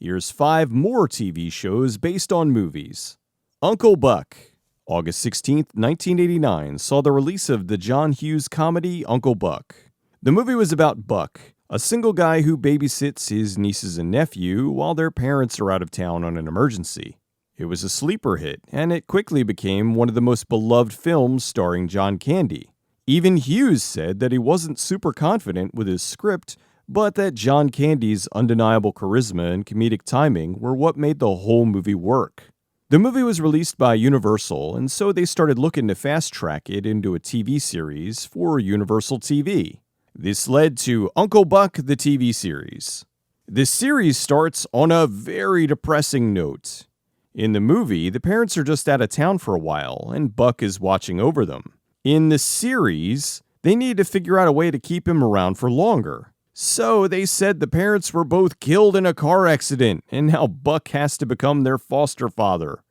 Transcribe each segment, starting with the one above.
Here's 5 more TV shows based on movies. Uncle Buck. August 16, 1989, saw the release of the John Hughes comedy Uncle Buck. The movie was about Buck, a single guy who babysits his nieces and nephew while their parents are out of town on an emergency. It was a sleeper hit, and it quickly became one of the most beloved films starring John Candy. Even Hughes said that he wasn't super confident with his script, but that John Candy's undeniable charisma and comedic timing were what made the whole movie work. The movie was released by Universal, and so they started looking to fast-track it into a TV series for Universal TV. This led to Uncle Buck, the TV series. This series starts on a very depressing note. In the movie, the parents are just out of town for a while, and Buck is watching over them. In the series, they need to figure out a way to keep him around for longer. So they said the parents were both killed in a car accident, and now Buck has to become their foster father.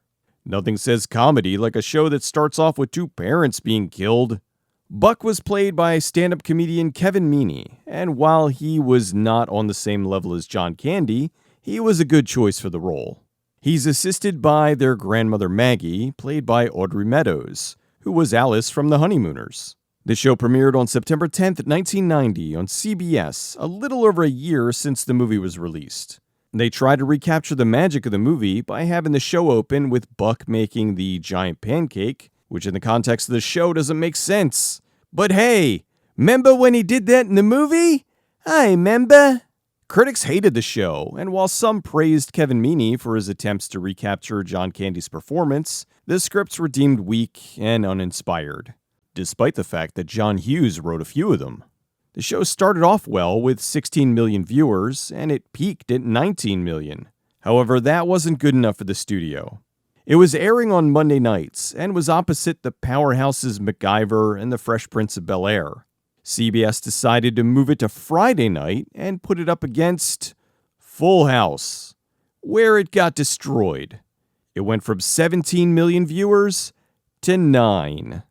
Nothing says comedy like a show that starts off with 2 parents being killed. Buck was played by stand-up comedian Kevin Meaney, and while he was not on the same level as John Candy, he was a good choice for the role. He's assisted by their grandmother Maggie, played by Audrey Meadows, who was Alice from The Honeymooners. The show premiered on September 10, 1990 on CBS, a little over a year since the movie was released. They tried to recapture the magic of the movie by having the show open with Buck making the giant pancake, which in the context of the show doesn't make sense. But hey, remember when he did that in the movie? I remember. Critics hated the show, and while some praised Kevin Meaney for his attempts to recapture John Candy's performance, the scripts were deemed weak and uninspired, despite the fact that John Hughes wrote a few of them. The show started off well with 16 million viewers, and it peaked at 19 million. However, that wasn't good enough for the studio. It was airing on Monday nights, and was opposite the powerhouses MacGyver and The Fresh Prince of Bel-Air. CBS decided to move it to Friday night and put it up against Full House, where it got destroyed. It went from 17 million viewers to 9.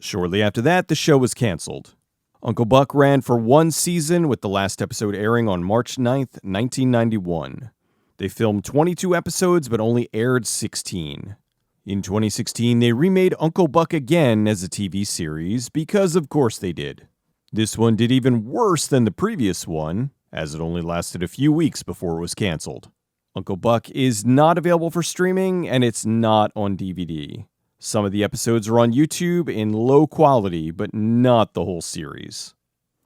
Shortly after that, the show was canceled. Uncle Buck ran for 1 season, with the last episode airing on March 9th, 1991. They filmed 22 episodes but only aired 16. In 2016, they remade Uncle Buck again as a TV series because of course they did. This one did even worse than the previous one, as it only lasted a few weeks before it was canceled. Uncle Buck is not available for streaming, and it's not on DVD. Some of the episodes are on YouTube in low quality, but not the whole series.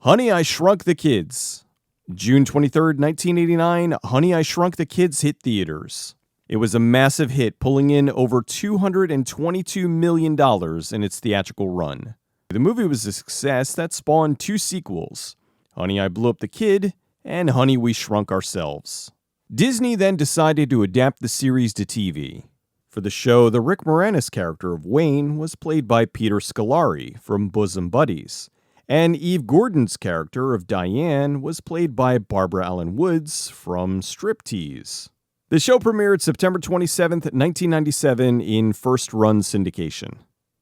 Honey, I Shrunk the Kids. June 23, 1989, Honey, I Shrunk the Kids hit theaters. It was a massive hit, pulling in over $222 million in its theatrical run. The movie was a success that spawned 2 sequels, Honey, I Blew Up the Kid and Honey, We Shrunk Ourselves. Disney then decided to adapt the series to TV. For the show, the Rick Moranis character of Wayne was played by Peter Scolari from Bosom Buddies, and Eve Gordon's character of Diane was played by Barbara Allen Woods from Striptease. The show premiered September 27, 1997 in first-run syndication.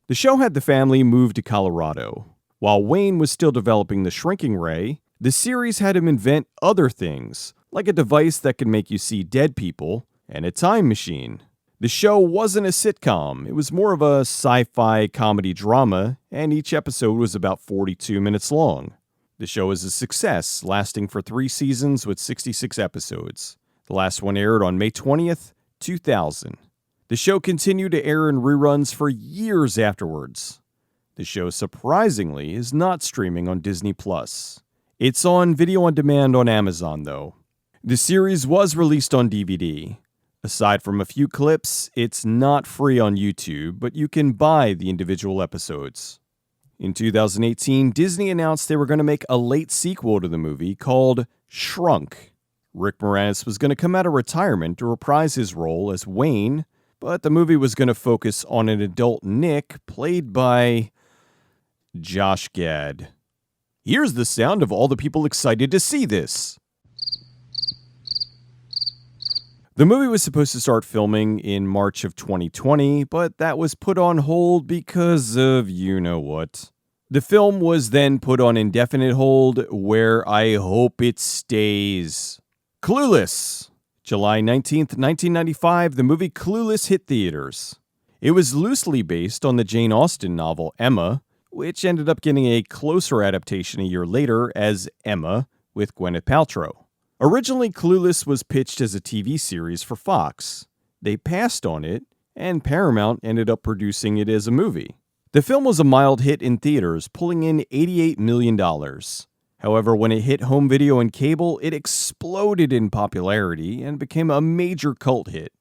The show had the family move to Colorado. While Wayne was still developing the shrinking ray, the series had him invent other things, like a device that could make you see dead people and a time machine. The show wasn't a sitcom, it was more of a sci-fi comedy drama, and each episode was about 42 minutes long. The show was a success, lasting for 3 seasons with 66 episodes. The last one aired on May 20th, 2000. The show continued to air in reruns for years afterwards. The show, surprisingly, is not streaming on Disney+. It's on video on demand on Amazon, though. The series was released on DVD. Aside from a few clips, it's not free on YouTube, but you can buy the individual episodes. In 2018, Disney announced they were going to make a late sequel to the movie called Shrunk. Rick Moranis was going to come out of retirement to reprise his role as Wayne, but the movie was going to focus on an adult Nick, played by Josh Gad. Here's the sound of all the people excited to see this. The movie was supposed to start filming in March of 2020, but that was put on hold because of you-know-what. The film was then put on indefinite hold, where I hope it stays. Clueless. July 19th, 1995, the movie Clueless hit theaters. It was loosely based on the Jane Austen novel Emma, which ended up getting a closer adaptation a year later as Emma with Gwyneth Paltrow. Originally, Clueless was pitched as a TV series for Fox. They passed on it, and Paramount ended up producing it as a movie. The film was a mild hit in theaters, pulling in $88 million. However, when it hit home video and cable, it exploded in popularity and became a major cult hit.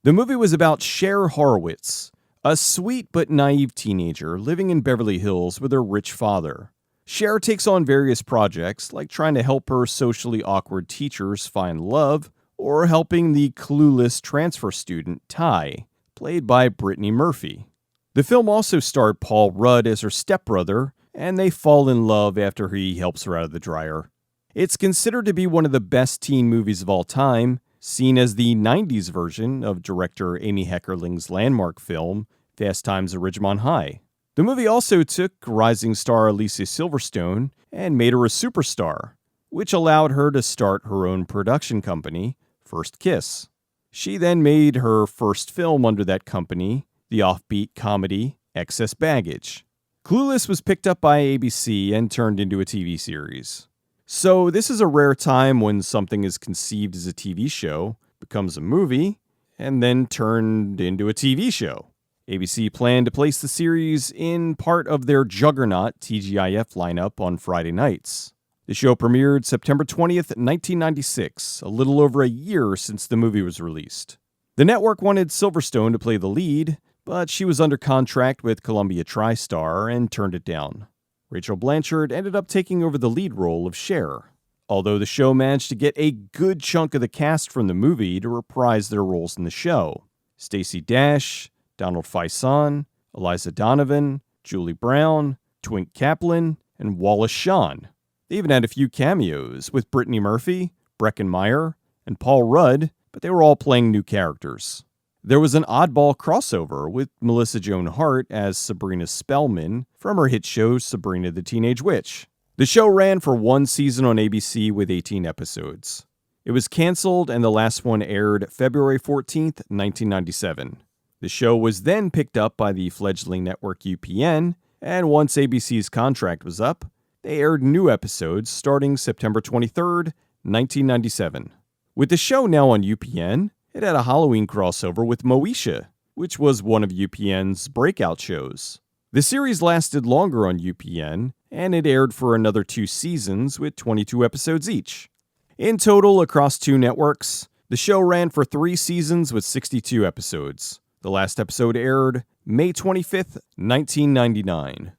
The movie was about Cher Horowitz, a sweet but naive teenager living in Beverly Hills with her rich father. Cher takes on various projects, like trying to help her socially awkward teachers find love, or helping the clueless transfer student Ty, played by Brittany Murphy. The film also starred Paul Rudd as her stepbrother, and they fall in love after he helps her out of the dryer. It's considered to be one of the best teen movies of all time, seen as the 90s version of director Amy Heckerling's landmark film, Fast Times at Ridgemont High. The movie also took rising star Alicia Silverstone and made her a superstar, which allowed her to start her own production company, First Kiss. She then made her first film under that company, the offbeat comedy Excess Baggage. Clueless was picked up by ABC and turned into a TV series. So this is a rare time when something is conceived as a TV show, becomes a movie, and then turned into a TV show. ABC planned to place the series in part of their juggernaut TGIF lineup on Friday nights. The show premiered September 20th, 1996, a little over a year since the movie was released. The network wanted Silverstone to play the lead, but she was under contract with Columbia TriStar and turned it down. Rachel Blanchard ended up taking over the lead role of Cher, although the show managed to get a good chunk of the cast from the movie to reprise their roles in the show. Stacey Dash, Donald Faison, Eliza Donovan, Julie Brown, Twink Kaplan, and Wallace Shawn. They even had a few cameos with Brittany Murphy, Breckin Meyer, and Paul Rudd, but they were all playing new characters. There was an oddball crossover with Melissa Joan Hart as Sabrina Spellman from her hit show Sabrina the Teenage Witch. The show ran for one season on ABC with 18 episodes. It was canceled and the last one aired February 14th, 1997. The show was then picked up by the fledgling network UPN, and once ABC's contract was up, they aired new episodes starting September 23rd, 1997. With the show now on UPN, it had a Halloween crossover with Moesha, which was one of UPN's breakout shows. The series lasted longer on UPN, and it aired for another 2 seasons with 22 episodes each. In total, across 2 networks, the show ran for 3 seasons with 62 episodes. The last episode aired May 25th, 1999.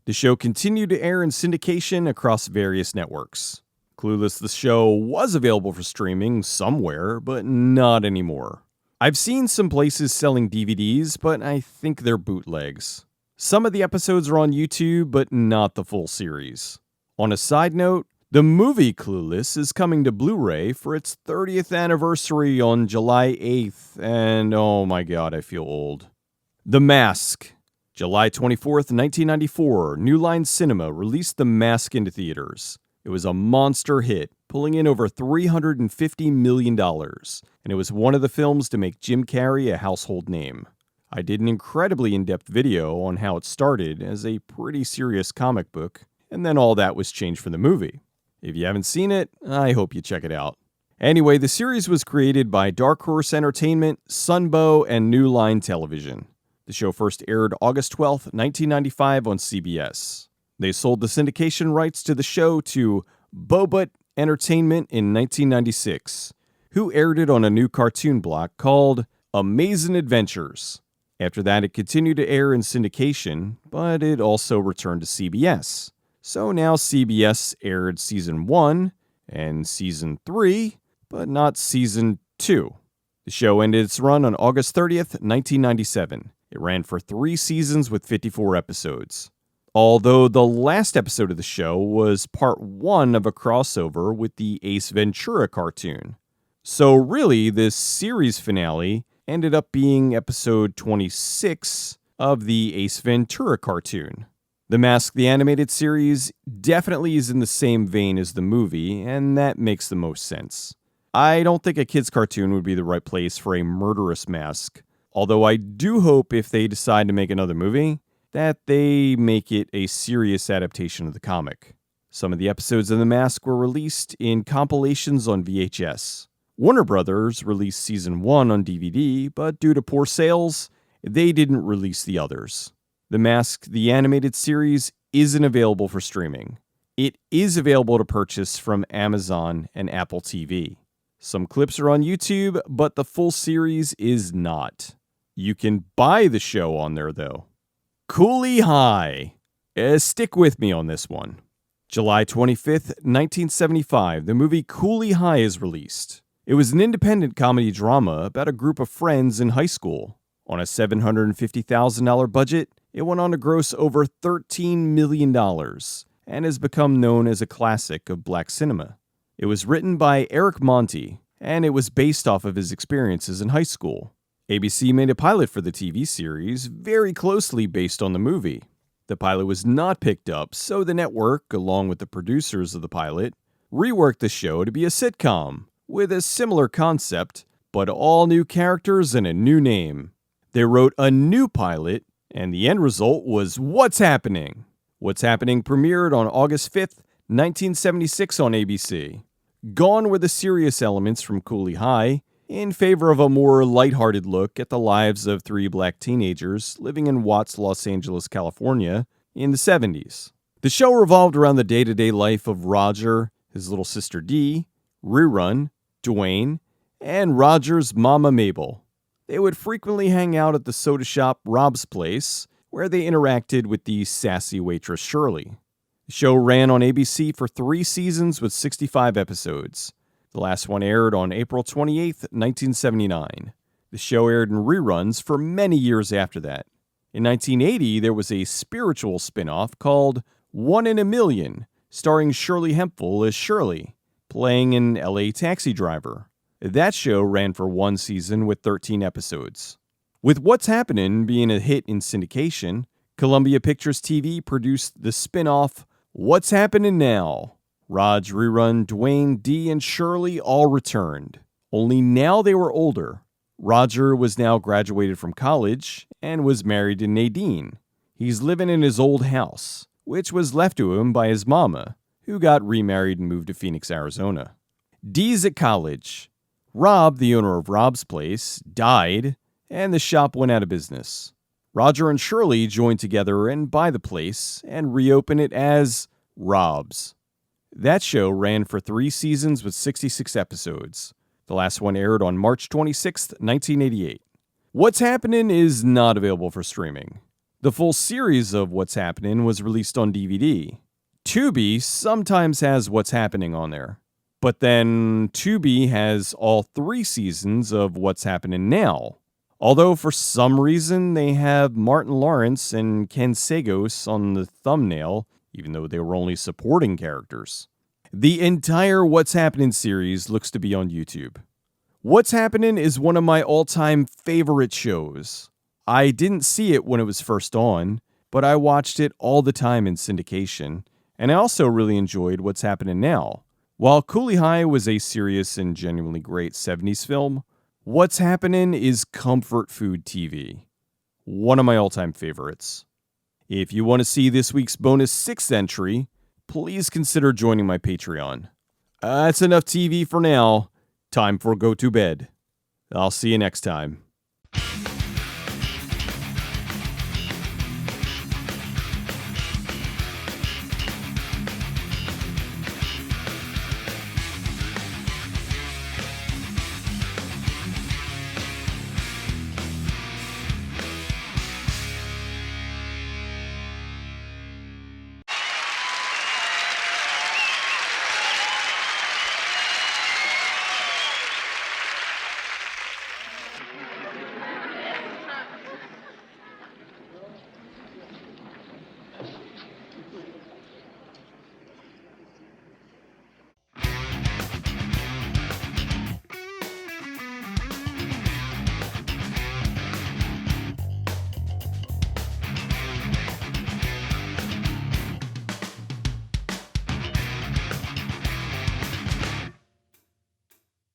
The show continued to air in syndication across various networks. Clueless the show was available for streaming somewhere, but not anymore. I've seen some places selling DVDs, but I think they're bootlegs. Some of the episodes are on YouTube, but not the full series. On a side note, the movie Clueless is coming to Blu-ray for its 30th anniversary on July 8th, and oh my god, I feel old. The Mask. July 24th, 1994, New Line Cinema released The Mask into theaters. It was a monster hit, pulling in over $350 million, and it was one of the films to make Jim Carrey a household name. I did an incredibly in-depth video on how it started as a pretty serious comic book, and then all that was changed for the movie. If you haven't seen it, I hope you check it out. Anyway, the series was created by Dark Horse Entertainment, Sunbow, and New Line Television. The show first aired August 12, 1995 on CBS. They sold the syndication rights to the show to Bobut Entertainment in 1996, who aired it on a new cartoon block called Amazin' Adventures. After that, it continued to air in syndication, but it also returned to CBS. So now CBS aired Season 1 and Season 3, but not Season 2. The show ended its run on August 30th, 1997. It ran for 3 seasons with 54 episodes. Although the last episode of the show was part 1 of a crossover with the Ace Ventura cartoon. So really, this series finale ended up being episode 26 of the Ace Ventura cartoon. The Mask the Animated Series definitely is in the same vein as the movie, and that makes the most sense. I don't think a kid's cartoon would be the right place for a murderous mask, although I do hope if they decide to make another movie, that they make it a serious adaptation of the comic. Some of the episodes of The Mask were released in compilations on VHS. Warner Brothers released Season 1 on DVD, but due to poor sales, they didn't release the others. The Mask, the animated series, isn't available for streaming. It is available to purchase from Amazon and Apple TV. Some clips are on YouTube, but the full series is not. You can buy the show on there, though. Cooley High. Stick with me on this one. July 25th, 1975, the movie Cooley High is released. It was an independent comedy drama about a group of friends in high school. On a $750,000 budget, it went on to gross over $13 million and has become known as a classic of black cinema. It was written by Eric Monty, and it was based off of his experiences in high school. ABC made a pilot for the TV series very closely based on the movie. The pilot was not picked up, so the network, along with the producers of the pilot, reworked the show to be a sitcom with a similar concept, but all new characters and a new name. They wrote a new pilot, and the end result was What's Happening? What's Happening premiered on August 5th, 1976 on ABC. Gone were the serious elements from Cooley High, in favor of a more lighthearted look at the lives of three black teenagers living in Watts, Los Angeles, California in the 70s. The show revolved around the day-to-day life of Roger, his little sister Dee, Rerun, Dwayne, and Roger's mama Mabel. They would frequently hang out at the soda shop Rob's Place, where they interacted with the sassy waitress Shirley. The show ran on ABC for 3 seasons with 65 episodes. The last one aired on April 28, 1979. The show aired in reruns for many years after that. In 1980, there was a spiritual spin-off called One in a Million, starring Shirley Hemphill as Shirley, playing an LA taxi driver. That show ran for 1 season with 13 episodes. With What's Happening being a hit in syndication, Columbia Pictures TV produced the spin-off What's Happening Now? Raj, Rerun, Dwayne, Dee, and Shirley all returned. Only now they were older. Roger was now graduated from college and was married to Nadine. He's living in his old house, which was left to him by his mama, who got remarried and moved to Phoenix, Arizona. Dee's at college. Rob, the owner of Rob's Place, died, and the shop went out of business. Roger and Shirley joined together and buy the place and reopen it as Rob's. That show ran for 3 seasons with 66 episodes. The last one aired on March 26, 1988. What's Happening is not available for streaming. The full series of What's Happening was released on DVD. Tubi sometimes has What's Happening on there. But then Tubi has all 3 seasons of What's Happening Now. Although for some reason they have Martin Lawrence and Ken Sagos on the thumbnail, even though they were only supporting characters. The entire What's Happening series looks to be on YouTube. What's Happening is one of my all-time favorite shows. I didn't see it when it was first on, but I watched it all the time in syndication, and I also really enjoyed What's Happening Now. While Cooley High was a serious and genuinely great 70s film, What's Happening is comfort food TV. One of my all-time favorites. If you want to see this week's bonus 6th entry, please consider joining my Patreon. That's enough TV for now. Time for Go to Bed. I'll see you next time.